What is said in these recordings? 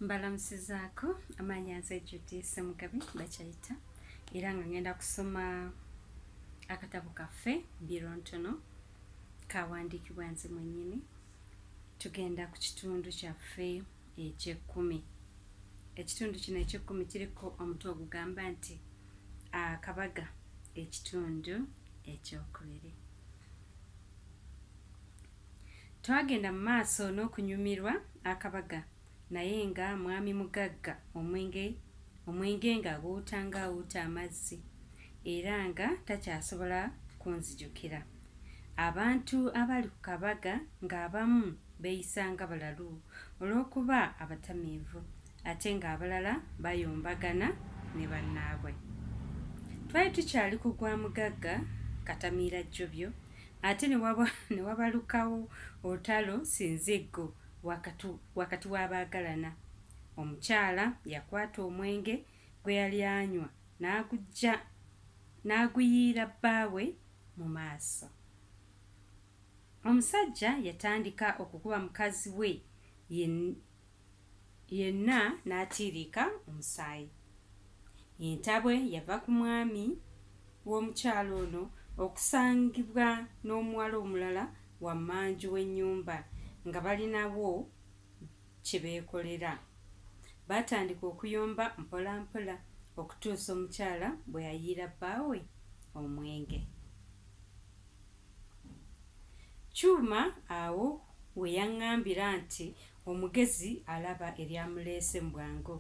Mbalamusizaako amanyi nze Judy Ssemugabi Bakyayita era nga ngenda kusoma akatabo kaffe Mbirontono kawandikibwa nze mwennyini. Tugenda ku kitundu kyaffe eky'Ekkumi. Ekitundu kino eky'Ekkumi kiriko omutwe ogugamba nti akabaga ekitundu ekyokubiri. Twagenda mu maaso n'okunyumirwa akabaga naye nga mwami mugagga omwenge nga guwuuta amazzi era nga takyasobola kunzijukira. Abantu abali ku kabaga ng'abamu beeyisa nga balalu olw'okuba abatamiivu ate ng'abalala bayombagana ne bannaabwe. Twali tukyali ku gwa mugagga katamiira jjobyo ate ne wabalukawo olutalo sinziggo wakati w'abaagalana. Omukyala yakwata omwenge gwe yali anywa n'aguyiira bbaawe mu maaso. Omusajja yatandika okukuba mukazi we yenna n'atiirika omusaayi. Entabwe yava ku mwami w'omukyala ono okusangibwa n'omuwala omulala wammanju w'ennyumba nga balinawo kye beekolera. Baatandika okuyomba mpola mpola okutuusa omukyala bwe yayiira bbaawe omwenge. Kyuma awo we yaŋŋambira nti omugezi alaba eryamuleese mu bwangu.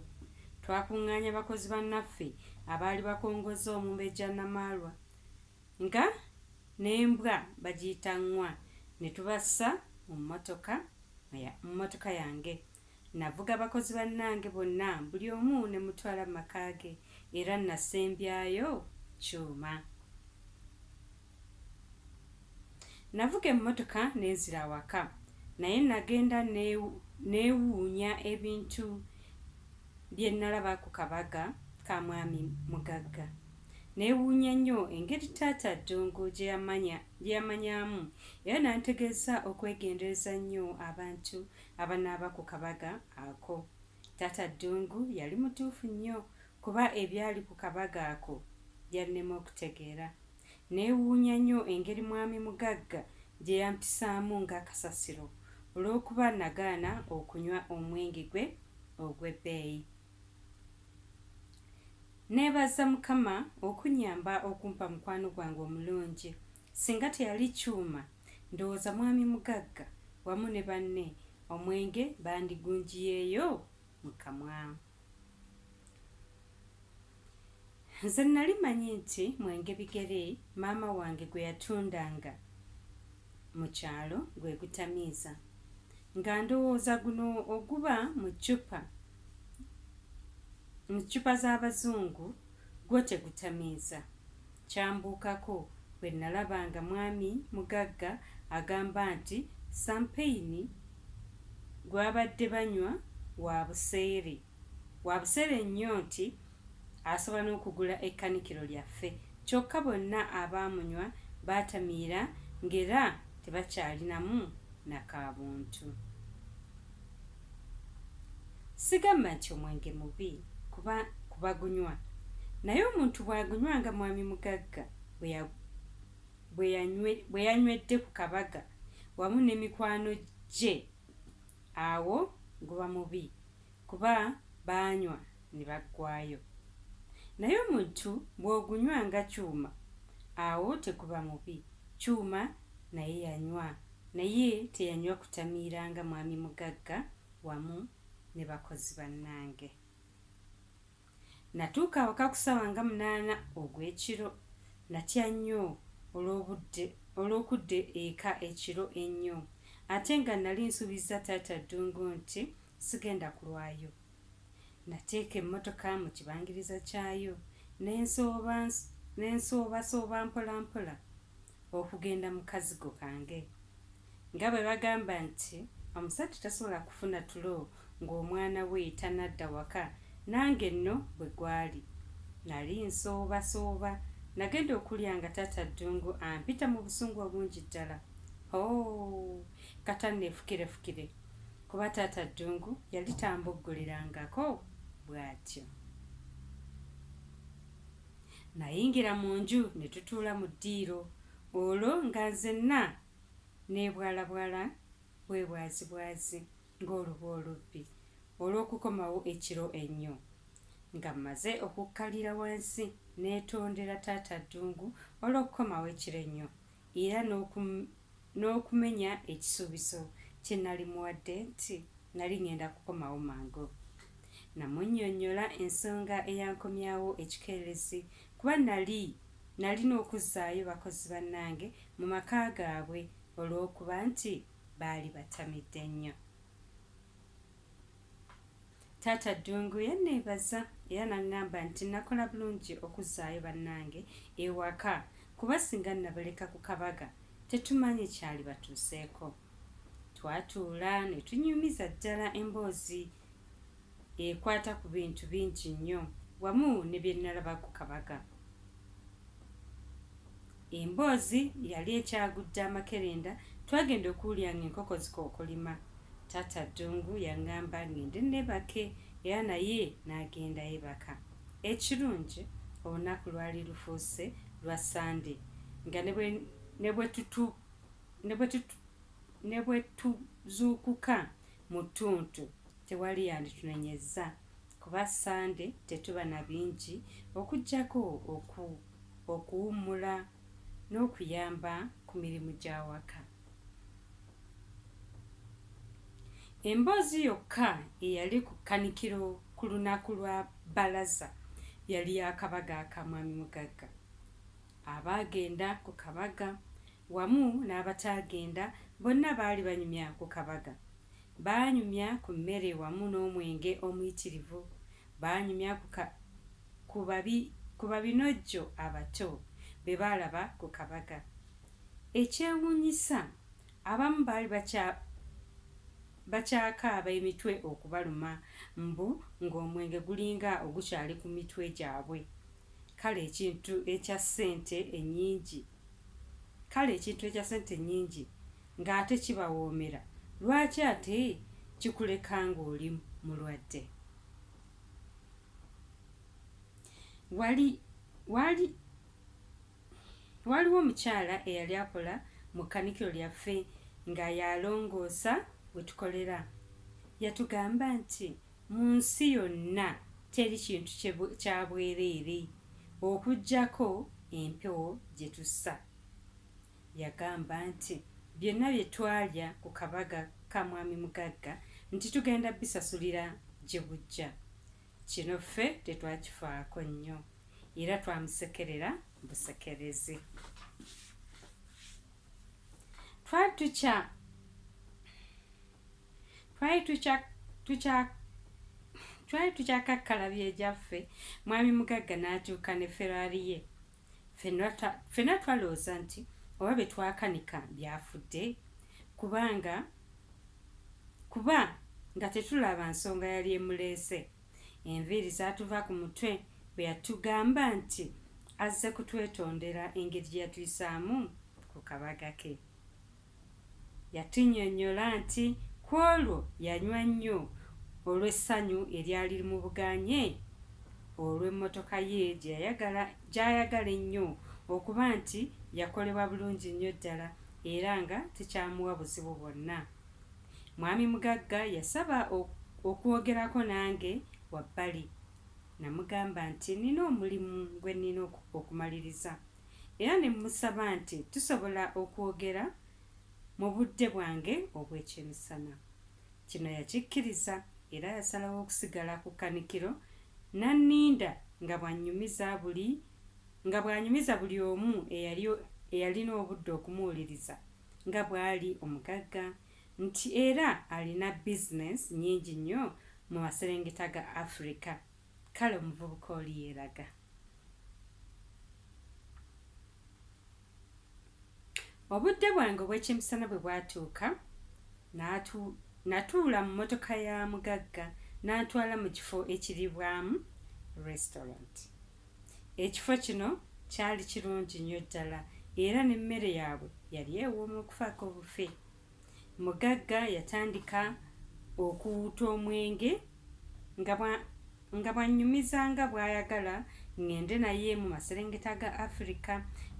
Twakuŋŋaanya bakozi bannaffe abaali bakongozza omumbejja Nnamaalwa nga n'embwa bagiyita ŋŋwa ne tubassa mu mmotoka yange. Navuga bakozi bannange bonna buli omu ne mutwala mu maka ge era nasembyayo Kyuma. Navuga emmotoka n'enzira awaka naye nagenda neewuunya ebintu bye nalaba ku kabaga ka mwami mugagga. Neewuunya nnyo engeri taata Ddungu gye yamanyaamu era n'antegeeza okwegendereza nnyo abantu abanaaba ku kabaga ako. Taata Ddungu yali mutuufu nnyo kuba ebyali ku kabaga ako byannema okutegeera. Neewuunya nnyo engeri mwami mugagga gye yampisaamu ng'akasasiro olw'okuba nagaana okunywa omwenge gwe ogw'ebbeeyi. Neebaza Mukama okunnyamba okumpa mukwano gwange omulungi. Singa teyali Kyuma ndowooza mwami mugagga wamu ne banne omwenge bandigunjiyeeyo mu kamwa. Nze nali manyi nti mwenge bigere maama wange gwe yatundanga mu kyalo gwe gutamiiza, nga ndowooza guno oguba mu ccupa z'Abazungu gwo tegutamiiza. Kyambuukako bwe nalabanga mwami mugagga agamba nti sampeyini gw'abadde banywa wa buseere nnyo nti asobola n'okugula ekkanikiro lyaffe, kyokka bonna abaamunywa baatamiira ng'era tebakyalinamu nakaabuntu. Sigamba nti omwenge mubi kuba gunywa, naye omuntu bw'agunywanga mwami mugagga bwe yanywedde ku kabaga wamu n'emikwano gye, awo guba mubi kuba baanywa ne baggwaayo. Naye omuntu bw'ogunywanga Kyuma, awo teguba mubi. Kyuma naye yanywa, naye teyanywa kutamiiranga mwami mugagga wamu ne bakozi bannange. Natuuka awaka ku ssaawa nga 8 ogw'ekiro. Natya nnyo olw'okudda eka ekiro ennyo ate nga nali nsuubiza taata Ddungu nti sigenda kulwayo. Nateeka emmotoka mu kibangiriza kyayo n'ensoobasooba mpola mpola okugenda mu kazigo kange. Nga bwe bagamba nti omusajja tasobola kufuna tulo ng'omwana we tannadda waka, nange nno bwe gwali. Nali nsoobasooba, nagenda okulya nga taata Ddungu ampita mu busungu obungi ddala. Kata neefukirefukire kuba taata ddungu yali tamboggolerangako bw'atyo. Nayingira mu nju ne tutuula mu ddiiro, olwo nga nzenna neebwalabwala bwebwazibwazi ng'oluba olubbi olw'okukomawo ekiro ennyo. Nga mmaze okukkalira wansi neetondera taata ddungu olw'okukomawo ekiro ennyo era n'okumenya ekisuubizo kye nali muwadde nti nali ngenda kukomawo mangu. Namunnyonnyola ensonga eyankomyawo ekikeerezi kuba nalina okuzzaayo bakozi bannange mu maka gaabwe olw'okuba nti baali batamidde nnyo. Taata ddungu yanneebaza era n'aŋŋamba nti nakola bulungi okuzzaayo bannange ewaka kuba singa nabaleka ku kabaga tetumanyi kyali batuuseeko. Twatuula ne tunyumiza ddala emboozi ekwata ku bintu bingi nnyo wamu ne bye nalaba ku kabaga. Emboozi yali ekyagudde amakerenda, twagenda okuwulyanga enkoko zikookolima. Taata ddungu yaŋŋamba ngende neebake era naye n'agenda yeebaka. Ekirungi olunaku lwali lufuuse lwa Sande nga ne bwe tuzuukuka mu ttuntu tewali yanditunenyezza kuba Sande tetuba na bingi okuggyako okuwummula n'okuyamba ku mirimu gy'awaka. Emboozi yokka eyali ku kkanikiro ku lunaku lwa bbalaza yali y'akabaga aka mwami mugagga. Abaagenda ku kabaga wamu n'abataagenda bonna baali banyumya ku kabaga. Baanyumya ku mmere wamu n'omwenge omuyitirivu. Baanyumya ku babinojjo abato be baalaba ku kabaga. Ekyewuunyisa, abamu baali bakyakaaba emitwe okubaluma mbu ng'omwenge gulinga ogukyali ku mitwe gyabwe. Kale ekintu ekya ssente ennyingi ng'ate kibawoomera, lwaki ate kikuleka ng'oli mulwadde? Waliwo omukyala eyali akola mu kkanikiro lyaffe nga yalongoosa we tukolera. Yatugamba nti mu nsi yonna teri kintu kya bwereere okuggyako empewo gye tussa. Yagamba nti byonna bye twalya ku kabaga ka mwami mugagga nti tugenda bisasulira gye bujja. Kino ffe tetwakifaako nnyo era twamusekerera busekerezi. Twali tukyakakkalabya egyaffe, mwami mugagga n'atuuka ne Ferrari ye. Ffenna twalowooza nti oba bye twakanika byafudde kuba nga tetulaba nsonga yali emuleese. Enviiri zaatuva ku mutwe bwe yatugamba nti azze kutwetondera engeri gye yatuyisaamu ku kabaga ke. Yatunnyonnyola nti ku olwo yanywa nnyo olw'essanyu eryali limubuganye olw'emmotoka ye gy'ayagala ennyo okuba nti yakolebwa bulungi nnyo ddala era nga tekyamuwa buzibu bwonna. Mwami mugagga yasaba okwogerako nange wabbali. Namugamba nti nina omulimu gwe nnina okumaliriza era ne musaba nti tusobola okwogera mu budde bwange obw'ekyemisana. Kino yakikkiriza era yasalawo okusigala ku kkanikiro n'anninda nga bw'anyumiza buli omu eyalina obudde okumuwuliriza nga bw'ali omugagga nti era alina bizinesi nnyingi nnyo mu maserengeta ga Africa. Kale omuvubuka oli yeeraga. Obudde bwange obw'ekyemisana bwe bwatuuka natuula mu mmotoka ya mugagga n'antwala mu kifo ekiribwamu restaurant. Ekifo kino kyali kirungi nnyo ddala era n'emmere yaabwe yali ewooma okufaako obufe. Mugagga yatandika okuwuta omwenge nga bwannyumizanga bw'ayagala ŋŋende naye mu maserengeta ga Africa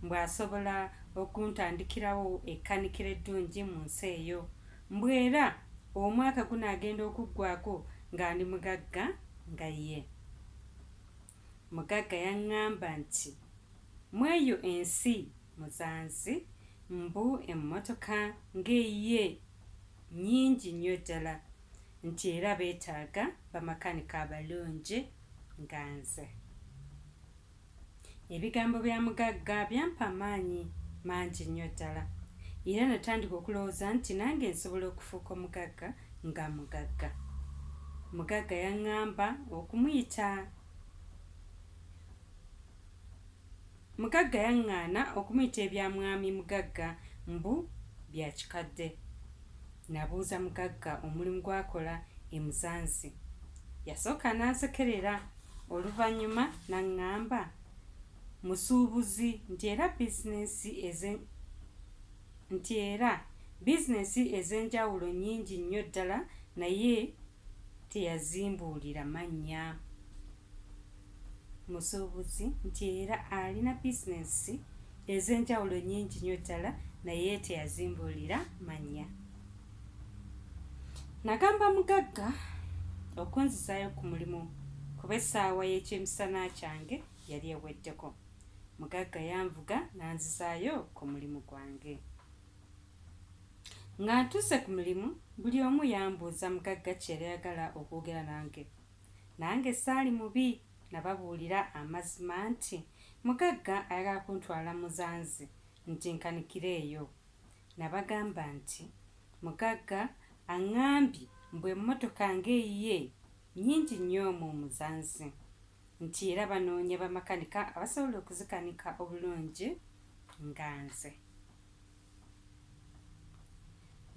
mbw'asobola okuntandikirawo ekkanikiro eddungi mu nsi eyo. Mbwera omwaka gunaagenda okuggwako nga ndi mugagga nga ye. Mugagga yaŋŋamba nti mweyo ensi muzansi mbu emmotoka ng'eyiye nnyingi nnyo ddala nti era beetaaga bamakanika abalungi nga nze. Ebigambo bya mugagga byampa amaanyi mangi nnyo ddala era natandika okulowooza nti nange nsobola okufuuka omugagga nga mugagga. Mugagga yaŋŋamba Mugagga yaŋŋaana okumuyita ebya mwami mugagga mbu bya kikadde. Nabuuza mugagga omulimu gw'akola e Muzansi. Yasooka n'ansekerera, oluvannyuma n'aŋŋamba musuubuzi nti era bizinesi ez'enjawulo nnyingi nnyo ddala naye teyazimbuulira mannya. Musuubuzi nti era alina bizinesi ez'enjawulo nnyingi nnyo ddala naye teyazimbuulira mannya. Nagamba mugagga okunzizaayo ku mulimu kuba essaawa y'ekyemisana kyange yali eweddeko. Mugagga yanvuga n'anzizaayo ku mulimu gwange. Nga ntuuse ku mulimu buli omu yambuuza mugagga kye yali ayagala okwogera nange. Nange saali mubi, nababuulira amazima nti mugagga ayagala kuntwala Muzansi nti nkanikire eyo. Nabagamba nti mugagga aŋŋambye mbu emmotoka ng'eyiye nnyingi nnyo mu Muzansi nti era banoonya bamakanika abasobola okuzikanika obulungi nga nze.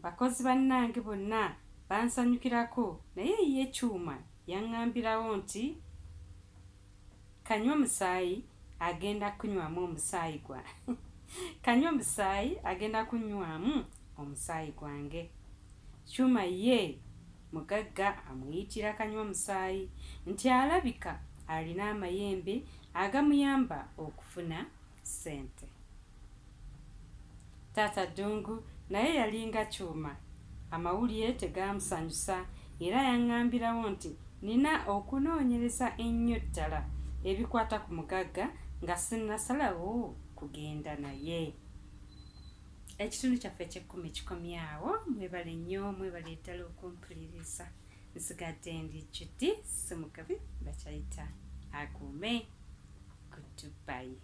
Bakozi bannange bonna bansanyukirako naye ye Kyuma yaŋŋambirawo nti kanywa musaayi agenda kunywamu omusaayi gwange. Kyuma ye mugagga amuyitira kanywa musaayi nti alabika alina amayembe agamuyamba okufuna ssente. Taata Ddungu naye yalinga Kyuma, amawulire tegaamusanyusa era yaŋŋambirawo nti nina okunoonyereza ennyo ddala ebikwata ku mugagga nga sinnasalawo kugenda naye. Ekitundu kyaffe eky'Ekkumi kikomye awo. Mwebale nnyo, mwebale ddala okumpuliriza. Nsigadde ndi Judy Ssemugabi Bakyayita. Akuume. Goodbye.